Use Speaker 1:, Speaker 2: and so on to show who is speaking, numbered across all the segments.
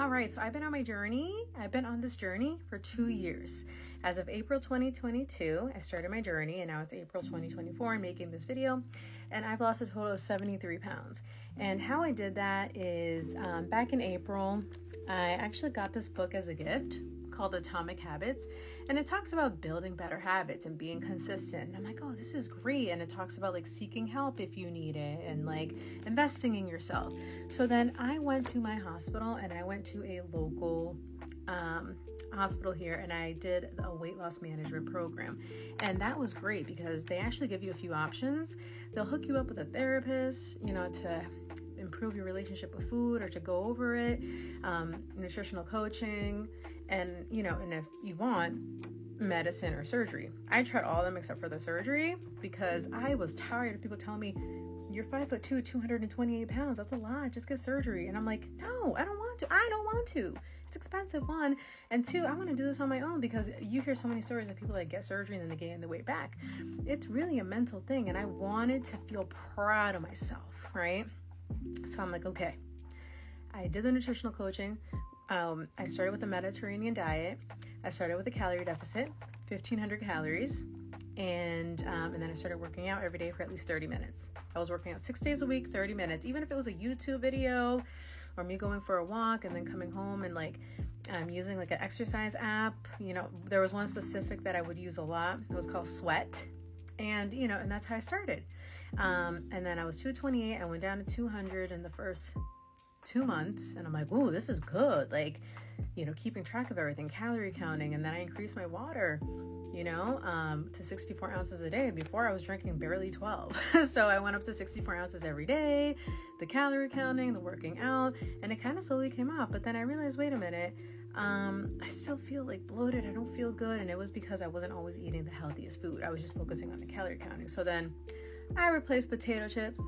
Speaker 1: All right, so I've been on my journey. I've been on this journey for 2 years. As of April 2022, I started my journey, and now it's April 2024. I'm making this video, and I've lost a total of 73 pounds. And how I did that is back in April, I actually got this book as a gift called Atomic Habits, and it talks about building better habits and being consistent. And I'm like, oh, this is great. And it talks about like seeking help if you need it and like investing in yourself. So then I went to my hospital, and I went to a local hospital here, and I did a weight loss management program. And that was great because they actually give you a few options. They'll hook you up with a therapist, to improve your relationship with food or to go over it, nutritional coaching, and and if you want, medicine or surgery. I tried all of them except for the surgery because I was tired of people telling me, you're 5'2", 228 pounds. That's a lot. Just get surgery. And I'm like, no, I don't want to. I don't want to. It's expensive, one. And two, I want to do this on my own because you hear so many stories of people that get surgery and then they gain the weight back. It's really a mental thing. And I wanted to feel proud of myself, right? So I'm like, okay. I did the nutritional coaching. I started with a Mediterranean diet. I started with a calorie deficit, 1,500 calories. And then I started working out every day for at least 30 minutes. I was working out 6 days a week, 30 minutes, even if it was a YouTube video or me going for a walk and then coming home and using like an exercise app. There was one specific that I would use a lot. It was called Sweat. And, and that's how I started. And then I was 228. I went down to 200 in the first 2 months. And I'm like, ooh, this is good. Keeping track of everything, calorie counting. And then I increased my water, to 64 ounces a day. Before I was drinking barely 12. So I went up to 64 ounces every day, the calorie counting, the working out, and it kind of slowly came off. But then I realized, wait a minute, I still feel like bloated. I don't feel good. And it was because I wasn't always eating the healthiest food. I was just focusing on the calorie counting. So then I replaced potato chips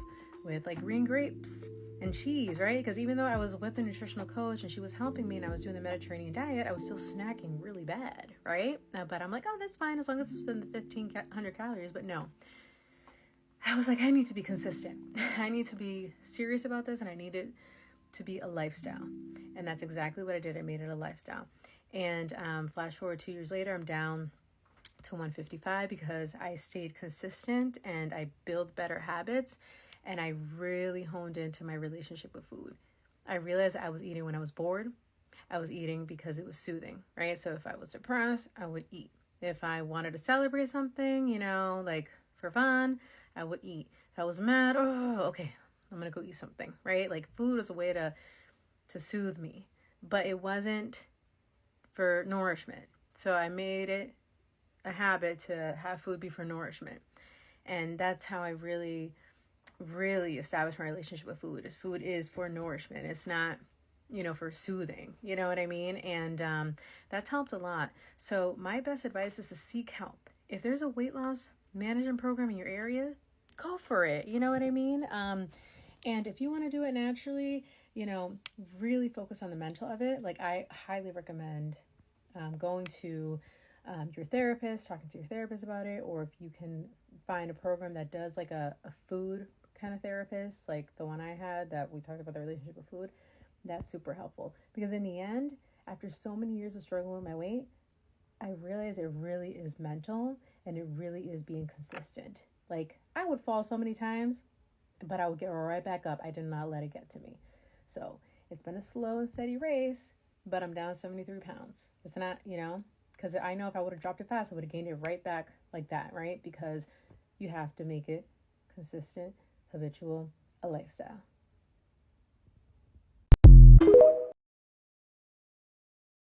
Speaker 1: with green grapes and cheese, right? Because even though I was with a nutritional coach and she was helping me and I was doing the Mediterranean diet, I was still snacking really bad, right? But I'm like, oh, that's fine as long as it's within the 1,500 calories. But no, I was like, I need to be consistent. I need to be serious about this, and I need it to be a lifestyle. And that's exactly what I did. I made it a lifestyle. And flash forward 2 years later, I'm down to 155 because I stayed consistent and I built better habits. And I really honed into my relationship with food. I realized I was eating when I was bored. I was eating because it was soothing, right? So if I was depressed, I would eat. If I wanted to celebrate something, for fun, I would eat. If I was mad, okay, I'm going to go eat something, right? Food was a way to soothe me, but it wasn't for nourishment. So I made it a habit to have food be for nourishment. And that's how I really establish my relationship with food. Food is for nourishment. It's not, for soothing. You know what I mean? And that's helped a lot. So my best advice is to seek help. If there's a weight loss management program in your area, go for it. You know what I mean? And if you want to do it naturally, really focus on the mental of it. I highly recommend going to your therapist, talking to your therapist about it, or if you can find a program that does a food kind of therapist, like the one I had that we talked about the relationship with food, that's super helpful. Because in the end, after so many years of struggling with my weight, I realized it really is mental and it really is being consistent. I would fall so many times, but I would get right back up. I did not let it get to me. So it's been a slow and steady race, but I'm down 73 pounds. It's not, because I know if I would have dropped it fast, I would have gained it right back like that, right? Because you have to make it consistent, habitual, a lifestyle.